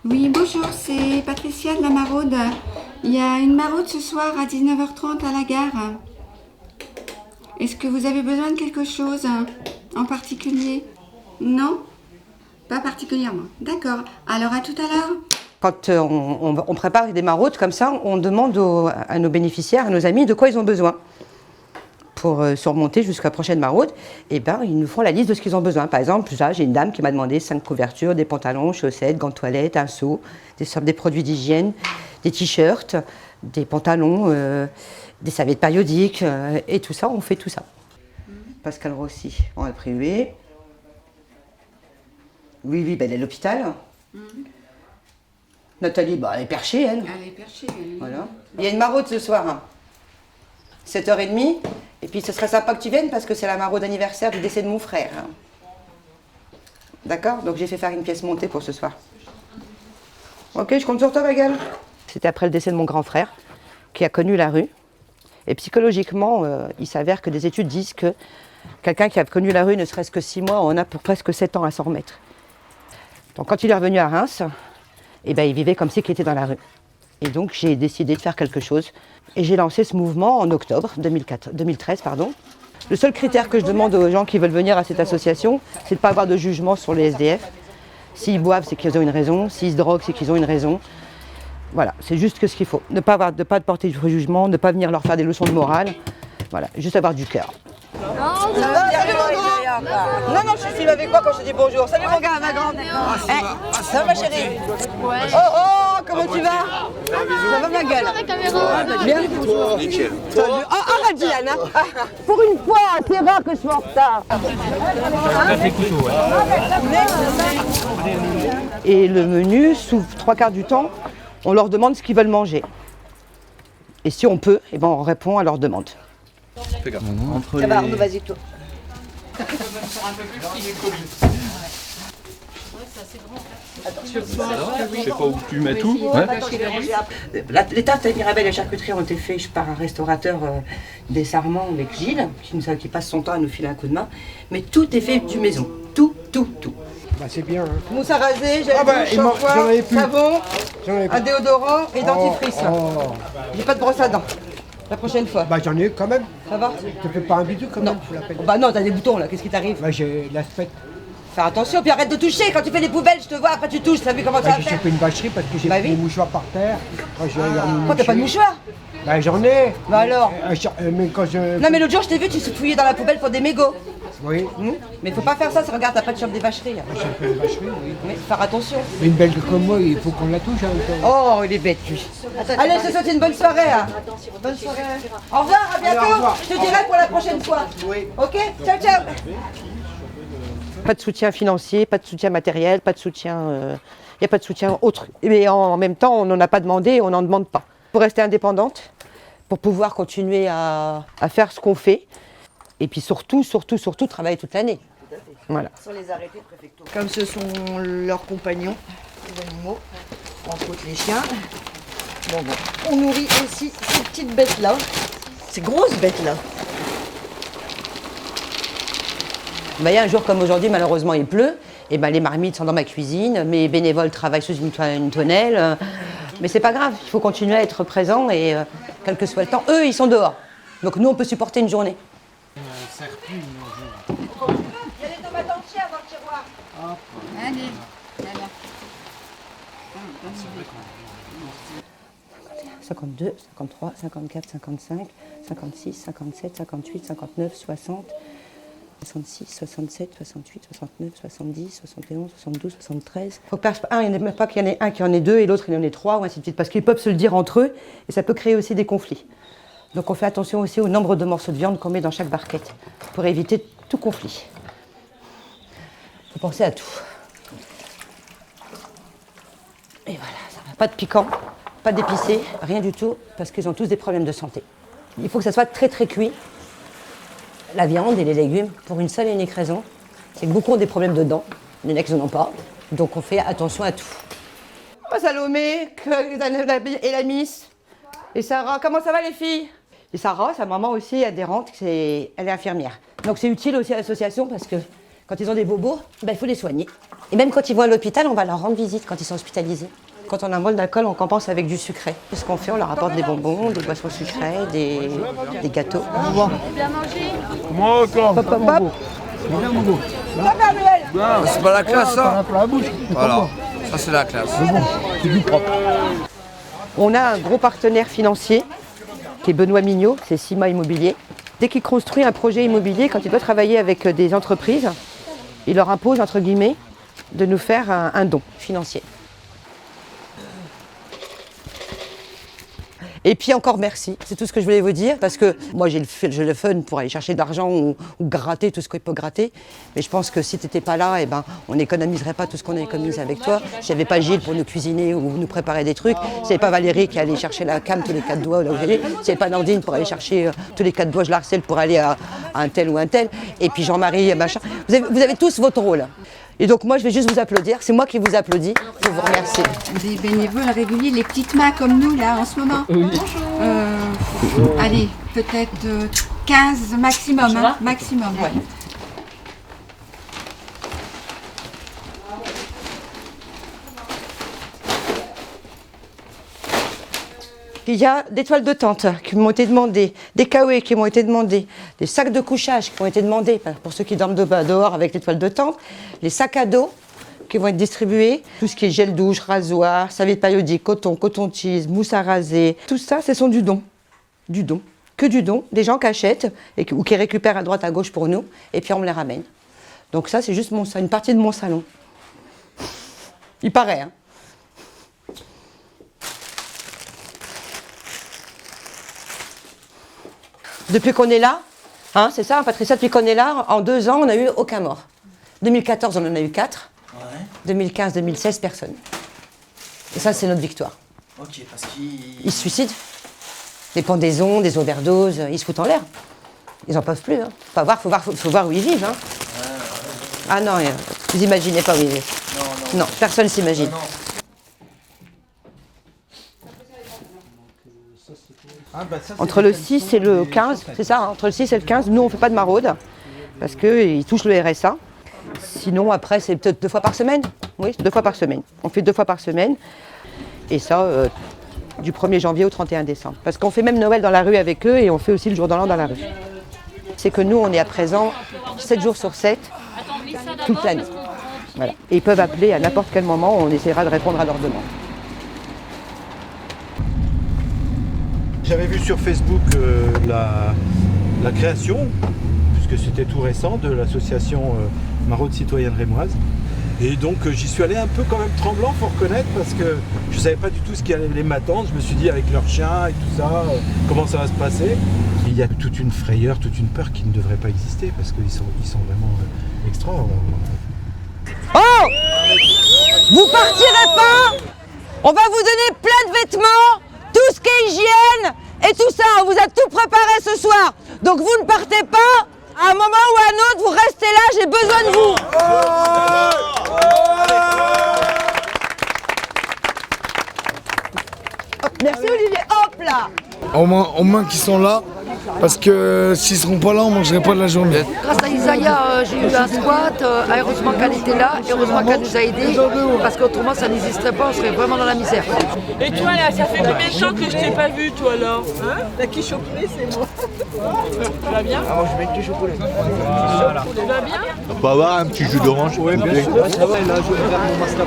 Oui, bonjour, c'est Patricia de la Maraude. Il y a une maraude ce soir à 19h30 à la gare. Est-ce que vous avez besoin de quelque chose en particulier? Non? Pas particulièrement. D'accord. Alors à tout à l'heure. Quand on prépare des maraudes comme ça, on demande à nos bénéficiaires, à nos amis, de quoi ils ont besoin pour surmonter jusqu'à la prochaine maraude. Et ben, ils nous font la liste de ce qu'ils ont besoin. Par exemple, là, j'ai une dame qui m'a demandé 5 couvertures, des pantalons, chaussettes, gants de toilette, un seau, des produits d'hygiène, des t-shirts, des pantalons, des serviettes périodiques, et tout ça, on fait tout ça. Pascal Rossi, en le privé. Oui, ben, elle est à l'hôpital. Nathalie, bah, elle est perchée, elle. Elle est perchée. Elle est... Voilà. Il y a une maraude ce soir, 7h30. Et puis ce serait sympa que tu viennes parce que c'est la maraude anniversaire du décès de mon frère. D'accord? Donc j'ai fait faire une pièce montée pour ce soir. Ok, je compte sur toi, ma gueule. C'était après le décès de mon grand frère, qui a connu la rue. Et psychologiquement, il s'avère que des études disent que quelqu'un qui a connu la rue ne serait-ce que 6 mois, on a pour presque 7 ans à s'en remettre. Donc quand il est revenu à Reims, eh ben, il vivait comme si qu'il était dans la rue. Et donc j'ai décidé de faire quelque chose. Et j'ai lancé ce mouvement en octobre 2013. Le seul critère que je demande aux gens qui veulent venir à cette association, c'est de ne pas avoir de jugement sur les SDF. S'ils boivent, c'est qu'ils ont une raison. S'ils se droguent, c'est qu'ils ont une raison. Voilà, c'est juste que ce qu'il faut. Ne pas porter de jugement, ne pas venir leur faire des leçons de morale. Voilà, juste avoir du cœur. Ça va, salut mon grand. Non, je suis avec moi quand je te dis bonjour. Salut mon gars, ma grande. Ça va ma chérie? Ouais. Oh, comment tu vas? Ça va ma gueule? Bien. Nickel. Oh, arrête Diane. Pour une fois, c'est rare que je sois en retard. Et le menu, sous 3/4 du temps, on leur demande ce qu'ils veulent manger. Et si on peut, eh ben, on répond à leur demande. Fais gaffe. Ça va, Arnaud, vas-y toi. Je sais pas où tu mets tout. Ouais. Les tartes à Mirabelle et la charcuterie ont été faites par un restaurateur des Sarments avec Gilles, qui passe son temps à nous filer un coup de main. Mais tout est fait du maison. Tout. Bah c'est bien. Hein. Mousse à raser, gel j'en avais plus. savon, J'en ai un déodorant et dentifrice. Oh. J'ai pas de brosse à dents. La prochaine fois. Bah j'en ai quand même. Ça va? Tu fais pas un bisou quand Non. même, faut la peine. Bah non, t'as des boutons là, qu'est-ce qui t'arrive? Bah j'ai l'aspect. Faire attention, puis arrête de toucher. Quand tu fais les poubelles, je te vois, après tu touches, t'as vu comment ça Bah, va j'ai faire? chopé une vacherie parce que j'ai Bah pris oui. des mouchoirs par terre. Quand je vais aller Pourquoi t'as pas de mouchoir? Bah j'en ai. Bah alors? Mais quand je. Non mais l'autre jour je t'ai vu, tu te fouillais dans la poubelle pour des mégots. Oui. Mais faut pas faire ça, regarde, après tu chopes des vacheries. J'ai fait une vacherie, oui. Mais faut faire attention. Mais une belle comme moi, il faut qu'on la touche. Hein, Oh, il est bête lui. Allez, je te souhaite une bonne soirée. Hein. Bonne soirée. Au revoir, à bientôt. Allez, au revoir. Je te dirai pour la prochaine fois. Oui. Ok? Ciao. Pas de soutien financier, pas de soutien matériel, pas de soutien. Il n'y a pas de soutien autre. Mais en même temps, on n'en a pas demandé, on n'en demande pas. Pour rester indépendante, pour pouvoir continuer à faire ce qu'on fait. Et puis surtout, travailler toute l'année. Voilà. Sur les arrêtés de préfecture. Comme ce sont leurs compagnons, les animaux, entre autres les chiens. Bon. On nourrit aussi ces petites bêtes-là, ces grosses bêtes-là. Il y a un jour comme aujourd'hui, malheureusement, il pleut. Et les marmites sont dans ma cuisine, mes bénévoles travaillent sous une tonnelle. Mais c'est pas grave, il faut continuer à être présent et quel que soit le temps. Eux, ils sont dehors. Donc nous, on peut supporter une journée. Il y a des tomates entières dans le tiroir. Allez, là. 52, 53, 54, 55, 56, 57, 58, 59, 60, 66, 67, 68, 69, 70, 71, 72, 73. Faut pas, il n'y en a même pas qu'il y en ait un qui en ait deux et l'autre il en ait trois ou ainsi de suite, parce qu'ils peuvent se le dire entre eux et ça peut créer aussi des conflits. Donc on fait attention aussi au nombre de morceaux de viande qu'on met dans chaque barquette pour éviter tout conflit. Il faut penser à tout. Et voilà, ça va. Pas de piquant, pas d'épicé, rien du tout, parce qu'ils ont tous des problèmes de santé. Il faut que ça soit très cuit, la viande et les légumes, pour une seule et unique raison, c'est que beaucoup ont des problèmes de dents, il y en a qui n'en ont pas, donc on fait attention à tout. Oh Salomé, et la Miss, et Sarah, comment ça va les filles? Et Sarah, sa maman aussi adhérente, elle est infirmière. Donc c'est utile aussi à l'association parce que Quand ils ont des bobos, il faut les soigner. Et même quand ils vont à l'hôpital, on va leur rendre visite quand ils sont hospitalisés. Quand on a un bol d'alcool, on compense avec du sucré. Ce qu'on fait, on leur apporte des bonbons, des boissons sucrées, des gâteaux. Moi encore. Hop, hop, hop. C'est pas la classe, ça. Voilà, ça c'est la classe. On a un gros partenaire financier qui est Benoît Mignot, c'est Sima Immobilier. Dès qu'il construit un projet immobilier, quand il doit travailler avec des entreprises, il leur impose, entre guillemets, de nous faire un don financier. Et puis encore merci, c'est tout ce que je voulais vous dire, parce que moi j'ai le fun pour aller chercher de l'argent ou gratter tout ce qu'il peut gratter, mais je pense que si tu n'étais pas là, on n'économiserait pas tout ce qu'on a économisé avec toi. S'il n'y avait pas Gilles pour nous cuisiner ou nous préparer des trucs, s'il n'y avait pas Valérie qui allait chercher la cam tous les 4 doigts là où j'allais, s'il n'y avait pas Nandine pour aller chercher tous les 4 doigts, je la harcèle pour aller à un tel ou un tel, et puis Jean-Marie, machin. Vous avez tous votre rôle. Et donc moi je vais juste vous applaudir, c'est moi qui vous applaudis pour vous remercier. Des bénévoles réguliers, les petites mains comme nous là en ce moment. Oui. Allez, peut-être 15 maximum, hein, maximum. Ouais. Il y a des toiles de tente qui m'ont été demandées, des kawaii qui m'ont été demandés, des sacs de couchage qui ont été demandés pour ceux qui dorment dehors avec les toiles de tente, les sacs à dos qui vont être distribués, tout ce qui est gel douche, rasoir, serviette périodique, coton-tige, mousse à raser, tout ça, ce sont du don, que du don, des gens qui achètent ou qui récupèrent à droite à gauche pour nous, et puis on me les ramène. Donc ça, c'est juste une partie de mon salon. Il paraît, hein. Depuis qu'on est là, hein, c'est ça, Patricia, depuis qu'on est là, en 2 ans, on n'a eu aucun mort. 2014, on en a eu 4. Ouais. 2015, 2016, personne. Et ça, c'est notre victoire. Ok, parce qu'ils... Ils se suicident. Des pendaisons, des overdoses, ils se foutent en l'air. Ils n'en peuvent plus. Hein. Faut voir où ils vivent. Hein. Ah non, vous imaginez pas où ils vivent. Non, personne ne s'imagine. Entre le 6 et le 15, c'est ça, hein, entre le 6 et le 15, nous on ne fait pas de maraude, parce qu'ils touchent le RSA. Sinon après c'est peut-être 2 fois par semaine, oui, 2 fois par semaine. On fait 2 fois par semaine, et ça du 1er janvier au 31 décembre. Parce qu'on fait même Noël dans la rue avec eux, et on fait aussi le jour de l'an dans la rue. C'est que nous on est à présent 7 jours sur 7, toute l'année. Voilà. Et ils peuvent appeler à n'importe quel moment, on essaiera de répondre à leurs demandes. J'avais vu sur Facebook la création, puisque c'était tout récent, de l'association Maraude Citoyenne Rémoise. Et donc j'y suis allé un peu quand même tremblant, faut reconnaître, parce que je ne savais pas du tout ce qui allait m'attendre. Je me suis dit avec leurs chiens et tout ça, comment ça va se passer. Il y a toute une frayeur, toute une peur qui ne devrait pas exister, parce qu'ils sont vraiment extra. Oh! Vous partirez pas! On va vous donner plein de vêtements, tout ce qui est hygiène et tout ça. On vous a tout préparé ce soir. Donc vous ne partez pas. À un moment ou à un autre, vous restez là, j'ai besoin de vous. Hop, merci Olivier. Hop là. Au moins qu'ils sont là, parce que s'ils seront pas là, on mangerait pas de la journée. Grâce à Isaiah, j'ai eu un squat, heureusement qu'elle était là, et heureusement qu'elle nous a aidés, parce qu'autrement ça n'existerait pas, on serait vraiment dans la misère. Et toi là, ça fait combien de temps que je t'ai pas vu toi là, hein? La qui chocolat c'est moi. Tu vas bien? Ah moi je mets que du chocolat. Voilà. Tu vas bien? On peut avoir un petit jus d'orange. Oui, bien sûr. Ça va, là, je vais faire mon master.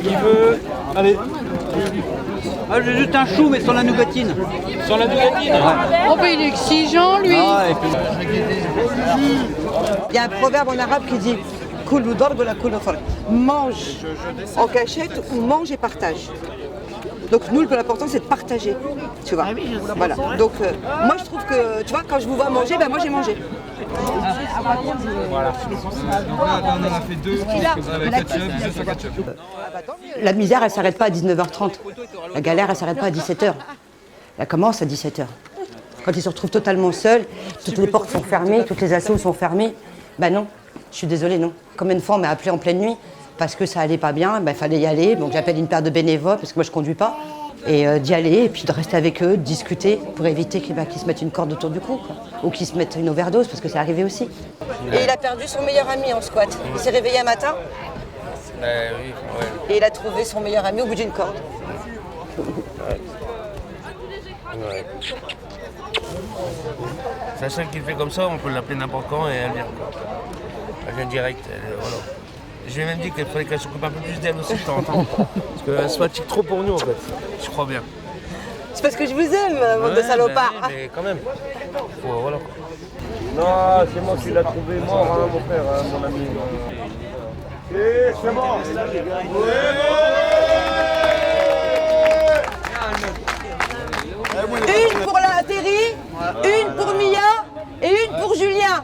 Qui veut? Allez. Ah, j'ai juste un chou mais sans la nougatine. Sans la nougatine? Oh ben il est exigeant lui. Ah, et puis... Il y a un proverbe en arabe qui dit Koulou dorb la koulou farq. Mange en cachette ou mange et partage. Donc nous, le plus important, c'est de partager, tu vois. Voilà. Donc moi, je trouve que, tu vois, quand je vous vois manger, ben moi j'ai mangé. Voilà. On en a fait 2 avec ketchup, juste au ketchup. La misère, elle s'arrête pas à 19h30. La galère, elle s'arrête pas à 17h. Elle commence à 17h. Quand ils se retrouvent totalement seuls, toutes les portes sont fermées, toutes les assos sont fermées. Ben non, je suis désolée, non. Combien de fois on m'a appelé en pleine nuit parce que ça allait pas bien, ben fallait y aller. Donc j'appelle une paire de bénévoles parce que moi je conduis pas. Et d'y aller, et puis de rester avec eux, de discuter, pour éviter qu'ils se mettent une corde autour du cou, quoi. Ou qu'ils se mettent une overdose, parce que c'est arrivé aussi. Et il a perdu son meilleur ami en squat. Il s'est réveillé un matin, Oui, ouais. et il a trouvé son meilleur ami au bout d'une corde. Ouais. Sachant qu'il fait comme ça, on peut l'appeler n'importe quand et elle vient. Elle vient direct, voilà. Je lui ai même dit qu'il fallait qu'elle s'occupe un peu plus d'elle aussi de temps en temps. Parce qu'elle se fatigue trop pour nous en fait. Je crois bien. C'est parce que je vous aime, bande de salopards. Oui, mais quand même. Voilà. Non, c'est moi qui l'ai trouvé mort, hein, mon frère, hein, mon ami. C'est bon. Une pour la Terry, une pour Mia et une pour Julien.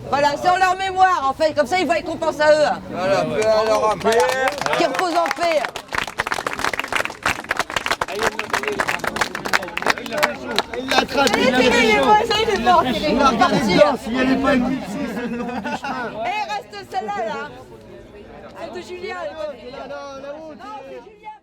Voilà, c'est en leur mémoire en fait, comme ça ils voient qu'on pense à eux. Voilà, alors après. Qui reposent en paix. Il l'attrape, il l'a Il est mort, ça il est mort, Terry, il va repartir. Si elle n'est pas une mixée, c'est le long du chemin. Et reste celle-là là. Celle de Julien. Non, là-haut. Non, c'est Julien.